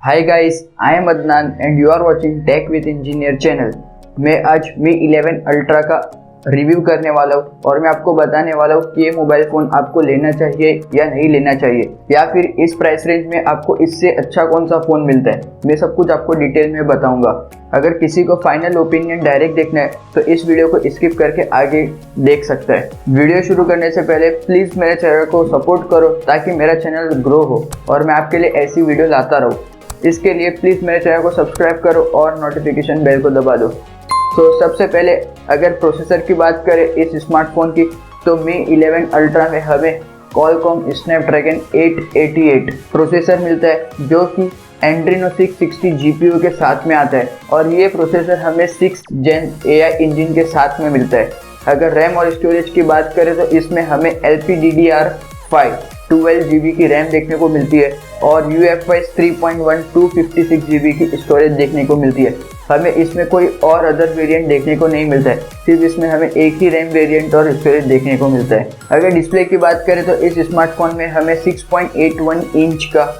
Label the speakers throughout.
Speaker 1: Hi guys, I am Adnan and you are watching Tech with Engineer channel। मैं आज Mi 11 Ultra का review करने वाला हूँ और मैं आपको बताने वाला हूँ कि ये मोबाइल फ़ोन आपको लेना चाहिए या नहीं लेना चाहिए, या फिर इस प्राइस रेंज में आपको इससे अच्छा कौन सा फ़ोन मिलता है। मैं सब कुछ आपको डिटेल में बताऊंगा। अगर किसी को फाइनल ओपिनियन डायरेक्ट देखना है तो इस वीडियो को स्किप करके आगे देख सकता है। वीडियो शुरू करने से पहले प्लीज़ मेरे चैनल को सपोर्ट करो ताकि मेरा चैनल ग्रो हो और मैं आपके लिए ऐसी वीडियो लाता रहूँ। इसके लिए प्लीज़ मेरे चैनल को सब्सक्राइब करो और नोटिफिकेशन बेल को दबा दो। तो सबसे पहले अगर प्रोसेसर की बात करें इस स्मार्टफोन की, तो Mi 11 अल्ट्रा में हमें Qualcomm Snapdragon 888 प्रोसेसर मिलता है जो कि Adreno 660 GPU के साथ में आता है और ये प्रोसेसर हमें 6th Gen AI इंजन के साथ में मिलता है। अगर रैम और स्टोरेज की बात करें तो इसमें हमें LPDDR5 12 GB की रैम देखने को मिलती है और UFS 3.1 256 GB की स्टोरेज देखने को मिलती है। हमें इसमें कोई और अदर वेरिएंट देखने को नहीं मिलता है, सिर्फ इसमें हमें एक ही रैम वेरिएंट और स्टोरेज देखने को मिलता है। अगर डिस्प्ले की बात करें तो इस स्मार्टफोन में हमें 6.81 इंच का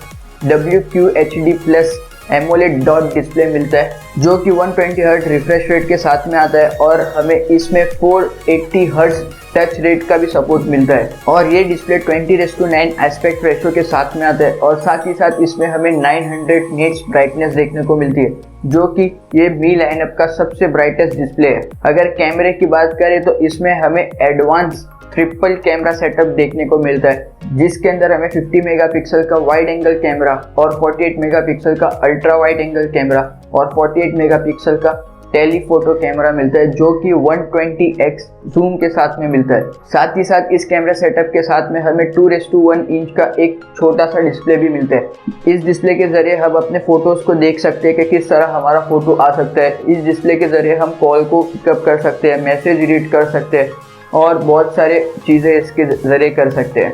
Speaker 1: WQHD plus AMOLED dot display मिलता है जो कि 120 हर्ट्ज रिफ्रेश रेट के साथ में आता है और हमें इसमें 480 हर्ट्ज टच रेट का भी सपोर्ट मिलता है और ये डिस्प्ले 20:9 एस्पेक्ट रेशो के साथ में आता है और साथ ही साथ इसमें हमें 900 निट्स ब्राइटनेस देखने को मिलती है जो कि ये मी लाइनअप का सबसे ब्राइटेस्ट डिस्प्ले है। अगर कैमरे की बात करें तो इसमें हमें एडवांस ट्रिपल कैमरा सेटअप देखने को मिलता है जिसके अंदर हमें 50 मेगापिक्सल का वाइड एंगल कैमरा और 48 मेगापिक्सल का अल्ट्रा वाइड एंगल कैमरा और 48 मेगापिक्सल का टेलीफोटो कैमरा मिलता है जो कि 120x जूम के साथ में मिलता है। साथ ही साथ इस कैमरा सेटअप के साथ में हमें 2:1 इंच का एक छोटा सा डिस्प्ले भी मिलता है। इस डिस्प्ले के जरिए हम अपने फोटोज को देख सकते हैं कि किस तरह हमारा फोटो आ सकता है। इस डिस्प्ले के जरिए हम कॉल को पिकअप कर सकते हैं, मैसेज रीड कर सकते हैं और बहुत सारे चीज़ें इसके ज़रिए कर सकते हैं।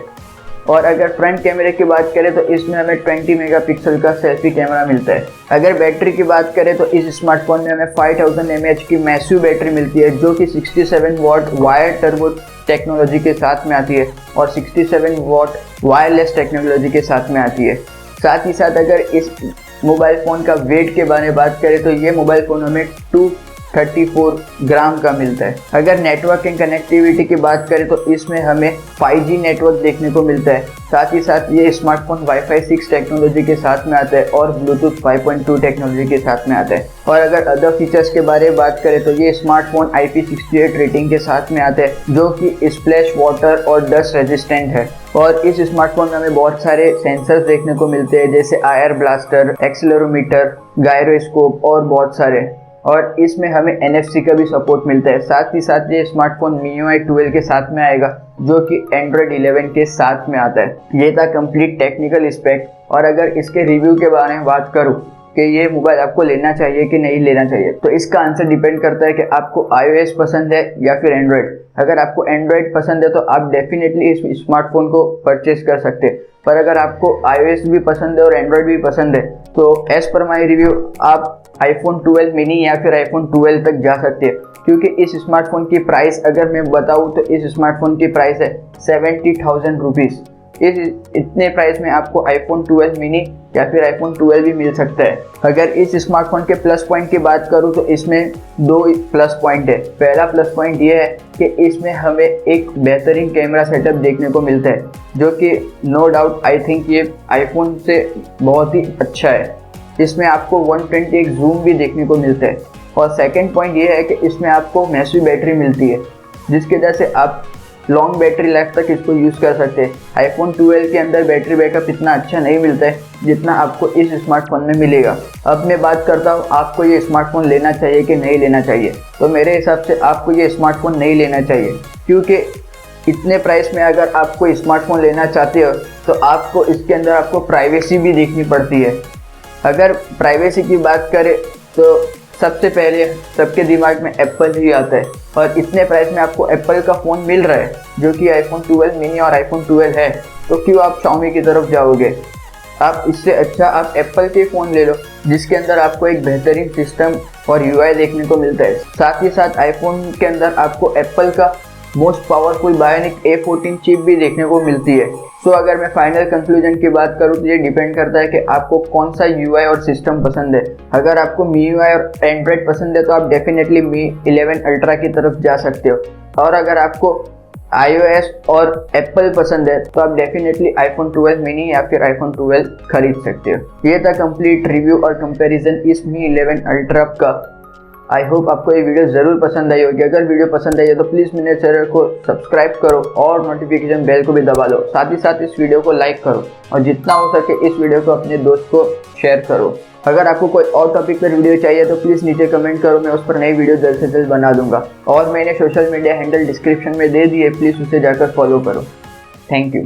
Speaker 1: और अगर फ्रंट कैमरे की बात करें तो इसमें हमें 20 मेगापिक्सल का सेल्फी कैमरा मिलता है। अगर बैटरी की बात करें तो इस स्मार्टफोन में हमें 5000 mAh की मैसिव बैटरी मिलती है जो कि 67 वॉट वायर टर्बो टेक्नोलॉजी के साथ में आती है और 67 वॉट वायरलेस टेक्नोलॉजी के साथ में आती है। साथ ही साथ अगर इस मोबाइल फ़ोन का वेट के बारे में बात करें तो ये मोबाइल फ़ोन हमें 234 ग्राम का मिलता है। अगर नेटवर्क एंड कनेक्टिविटी की बात करें तो इसमें हमें 5G नेटवर्क देखने को मिलता है। साथ ही साथ ये स्मार्टफोन Wi-Fi 6 टेक्नोलॉजी के साथ में आता है और Bluetooth 5.2 टेक्नोलॉजी के साथ में आता है। और अगर अदर फीचर्स के बारे में बात करें तो ये स्मार्टफोन IP68 रेटिंग के साथ में आता है जो कि स्प्लैश वाटर और डस्ट रेजिस्टेंट है। और इस स्मार्टफोन में हमें बहुत सारे सेंसर्स देखने को मिलते हैं जैसे आयर ब्लास्टर, एक्सेलेरोमीटर, गायरोस्कोप और बहुत सारे। और इसमें हमें NFC का भी सपोर्ट मिलता है। साथ ही साथ ये स्मार्टफोन MIUI 12 के साथ में आएगा जो कि Android 11 के साथ में आता है। ये था कंप्लीट टेक्निकल स्पेक। और अगर इसके रिव्यू के बारे में बात करूँ कि ये मोबाइल आपको लेना चाहिए कि नहीं लेना चाहिए, तो इसका आंसर डिपेंड करता है कि आपको iOS पसंद है या फिर एंड्रॉयड। अगर आपको एंड्रॉयड पसंद है तो आप डेफिनेटली इस स्मार्टफोन को परचेज कर सकते हैं, पर अगर आपको iOS भी पसंद है और एंड्रॉयड भी पसंद है तो एज पर माई रिव्यू आप iPhone 12 मिनी या फिर iPhone 12 तक जा सकते हैं, क्योंकि इस स्मार्टफोन की प्राइस अगर मैं बताऊँ तो इस स्मार्टफोन की प्राइस है 70,000 रुपीज़। इतने प्राइस में आपको iPhone 12 मिनी या फिर iPhone 12 भी मिल सकता है। अगर इस स्मार्टफोन के प्लस पॉइंट की बात करूं तो इसमें 2 प्लस पॉइंट है। पहला प्लस पॉइंट ये है कि इसमें हमें एक बेहतरीन कैमरा सेटअप देखने को मिलता है जो कि नो डाउट आई थिंक ये आईफोन से बहुत ही अच्छा है। इसमें आपको 120x जूम भी देखने को मिलता है। और सेकेंड पॉइंट ये है कि इसमें आपको मैसिव बैटरी मिलती है जिसकी वजह से आप लॉन्ग बैटरी लाइफ तक इसको यूज़ कर सकते हैं। iPhone 12 के अंदर बैटरी बैकअप इतना अच्छा नहीं मिलता है जितना आपको इस स्मार्टफोन में मिलेगा। अब मैं बात करता हूँ आपको ये स्मार्टफोन लेना चाहिए कि नहीं लेना चाहिए। तो मेरे हिसाब से आपको ये स्मार्टफोन नहीं लेना चाहिए, क्योंकि इतने प्राइस में अगर आपको स्मार्टफोन लेना चाहते हो तो आपको इसके अंदर आपको प्राइवेसी भी देखनी पड़ती है। अगर प्राइवेसी की बात करें तो सबसे पहले सबके दिमाग में एप्पल ही आता है और इतने प्राइस में आपको एप्पल का फ़ोन मिल रहा है जो कि iPhone 12 मिनी और iPhone 12 है, तो क्यों आप Xiaomi की तरफ जाओगे। आप इससे अच्छा आप एप्पल के फ़ोन ले लो जिसके अंदर आपको एक बेहतरीन सिस्टम और UI देखने को मिलता है। साथ ही साथ iPhone के अंदर आपको एप्पल का most powerful bionic A14 chip भी देखने को मिलती है। सो अगर मैं फाइनल कंक्लूजन की बात करूँ तो ये डिपेंड करता है कि आपको कौन सा UI और सिस्टम पसंद है। अगर आपको MIUI और एंड्रॉयड पसंद है तो आप डेफिनेटली Mi 11 अल्ट्रा की तरफ जा सकते हो, और अगर आपको iOS और एप्पल पसंद है तो आप डेफिनेटली iPhone 12 मिनी या फिर iPhone 12 खरीद सकते हो। ये था कंप्लीट रिव्यू और कंपैरिजन इस Mi 11 अल्ट्रा का। आई होप आपको ये वीडियो ज़रूर पसंद आई होगी। अगर वीडियो पसंद आई है तो प्लीज़ मेरे चैनल को सब्सक्राइब करो और नोटिफिकेशन बेल को भी दबा लो। साथ ही साथ इस वीडियो को लाइक करो और जितना हो सके इस वीडियो को अपने दोस्त को शेयर करो। अगर आपको कोई और टॉपिक पर वीडियो चाहिए तो प्लीज़ नीचे कमेंट करो, मैं उस पर नई वीडियो जल्द से जल्द बना दूंगा। और मैंने सोशल मीडिया हैंडल डिस्क्रिप्शन में दे दिए, प्लीज़ उसे जाकर फॉलो करो। Thank you.